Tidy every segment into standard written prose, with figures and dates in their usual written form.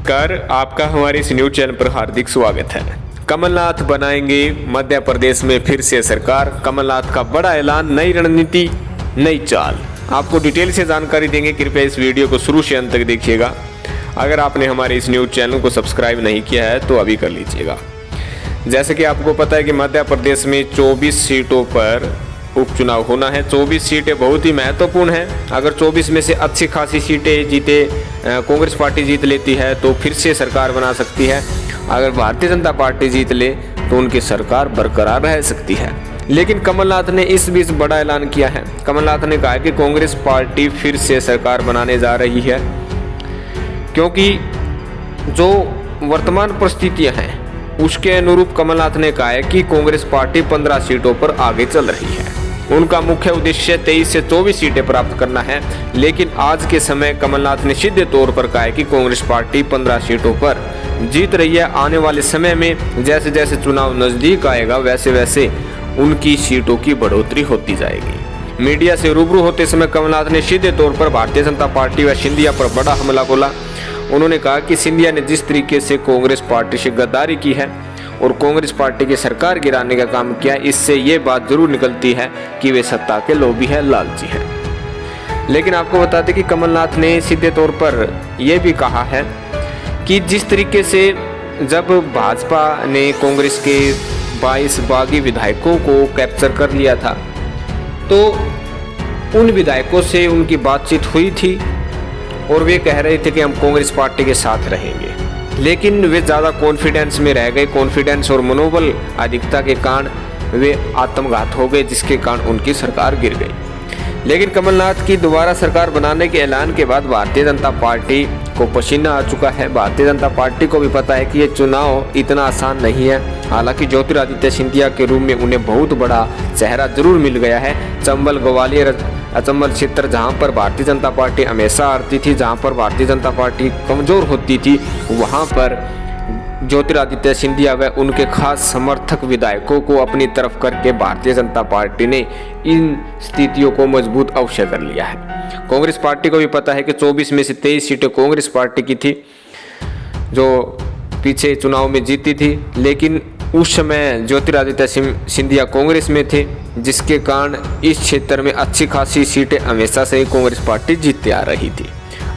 कर आपका हमारे इस न्यूज चैनल पर हार्दिक स्वागत है। कमलनाथ बनाएंगे मध्य प्रदेश में फिर से सरकार। कमलनाथ का बड़ा ऐलान, नई रणनीति, नई चाल। आपको डिटेल से जानकारी देंगे, कृपया इस वीडियो को शुरू से अंत तक देखिएगा। अगर आपने हमारे इस न्यूज चैनल को सब्सक्राइब नहीं किया है तो अभी कर लीजिएगा। जैसे कि आपको पता है कि मध्य प्रदेश में 24 सीटों पर उपचुनाव होना है। 24 सीटें बहुत ही महत्वपूर्ण हैं। अगर 24 में से अच्छी खासी सीटें जीते कांग्रेस पार्टी जीत लेती है तो फिर से सरकार बना सकती है। अगर भारतीय जनता पार्टी जीत ले तो उनकी सरकार बरकरार रह सकती है। लेकिन कमलनाथ ने इस बीच बड़ा ऐलान किया है। कमलनाथ ने कहा कि कांग्रेस पार्टी फिर से सरकार बनाने जा रही है, क्योंकि जो वर्तमान परिस्थितियां हैं उसके अनुरूप कमलनाथ ने कहा है कि कांग्रेस पार्टी 15 सीटों पर आगे चल रही है। उनका मुख्य उद्देश्य 23 से 24 सीटें प्राप्त करना है। लेकिन आज के समय कमलनाथ ने सीधे तौर पर कहा है कि कांग्रेस पार्टी 15 सीटों पर जीत रही है। आने वाले समय में जैसे जैसे चुनाव नजदीक आएगा वैसे वैसे उनकी सीटों की बढ़ोतरी होती जाएगी। मीडिया से रूबरू होते समय कमलनाथ ने सीधे तौर पर भारतीय जनता पार्टी व सिंधिया पर बड़ा हमला बोला। उन्होंने कहा कि सिंधिया ने जिस तरीके से कांग्रेस पार्टी से गद्दारी की है और कांग्रेस पार्टी की सरकार गिराने का काम किया, इससे ये बात जरूर निकलती है कि वे सत्ता के लोभी है, लालची है। लेकिन आपको बता दें कि कमलनाथ ने सीधे तौर पर यह भी कहा है कि जिस तरीके से जब भाजपा ने कांग्रेस के 22 बागी विधायकों को कैप्चर कर लिया था तो उन विधायकों से उनकी बातचीत हुई थी और वे कह रहे थे कि हम कांग्रेस पार्टी के साथ रहेंगे। लेकिन वे ज़्यादा कॉन्फिडेंस में रह गए। कॉन्फिडेंस और मनोबल अधिकता के कारण वे आत्मघात हो गए, जिसके कारण उनकी सरकार गिर गई। लेकिन कमलनाथ की दोबारा सरकार बनाने के ऐलान के बाद भारतीय जनता पार्टी को पसीना आ चुका है। भारतीय जनता पार्टी को भी पता है कि ये चुनाव इतना आसान नहीं है। हालांकि ज्योतिरादित्य सिंधिया के रूप में उन्हें बहुत बड़ा चेहरा जरूर मिल गया है। चंबल, ग्वालियर, चंबल क्षेत्र जहां पर भारतीय जनता पार्टी हमेशा हारती थी, जहां पर भारतीय जनता पार्टी कमजोर होती थी, वहां पर ज्योतिरादित्य सिंधिया व उनके खास समर्थक विधायकों को अपनी तरफ करके भारतीय जनता पार्टी ने इन स्थितियों को मजबूत अवश्य कर लिया है। कांग्रेस पार्टी को भी पता है कि 24 में से 23 सीटें कांग्रेस पार्टी की थी जो पीछे चुनाव में जीती थी। लेकिन उस समय ज्योतिरादित्य सिंधिया कांग्रेस में थे, जिसके कारण इस क्षेत्र में अच्छी खासी सीटें हमेशा से कांग्रेस पार्टी जीतती आ रही थी।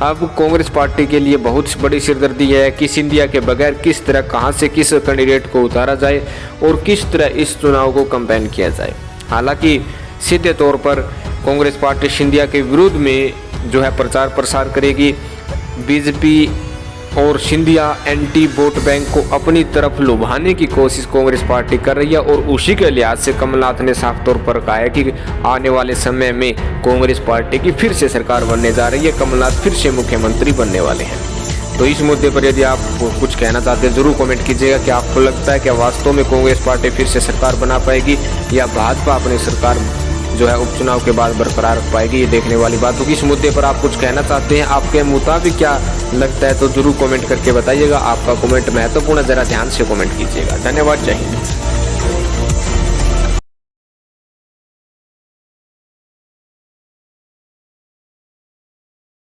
अब कांग्रेस पार्टी के लिए बहुत बड़ी सिरदर्दी है कि सिंधिया के बगैर किस तरह, कहां से किस कैंडिडेट को उतारा जाए और किस तरह इस चुनाव को कैंपेन किया जाए। हालांकि सीधे तौर पर कांग्रेस पार्टी सिंधिया के विरुद्ध में जो है प्रचार प्रसार करेगी। बीजेपी और सिंधिया एंटी वोट बैंक को अपनी तरफ लुभाने की कोशिश कांग्रेस पार्टी कर रही है और उसी के लिहाज से कमलनाथ ने साफ तौर पर कहा है कि आने वाले समय में कांग्रेस पार्टी की फिर से सरकार बनने जा रही है। कमलनाथ फिर से मुख्यमंत्री बनने वाले हैं। तो इस मुद्दे पर यदि आप कुछ कहना चाहते हैं जरूर कमेंट कीजिएगा कि आपको लगता है कि वास्तव में कांग्रेस पार्टी फिर से सरकार बना पाएगी या भाजपा अपनी सरकार जो है उपचुनाव के बाद बरकरार रख पाएगी। ये देखने वाली बात होगी। इस मुद्दे पर आप कुछ कहना चाहते हैं, आपके मुताबिक क्या लगता है तो जरूर कमेंट करके बताइएगा। आपका कमेंट महत्वपूर्ण है, जरा ध्यान से कमेंट कीजिएगा। धन्यवाद, जय हिंद।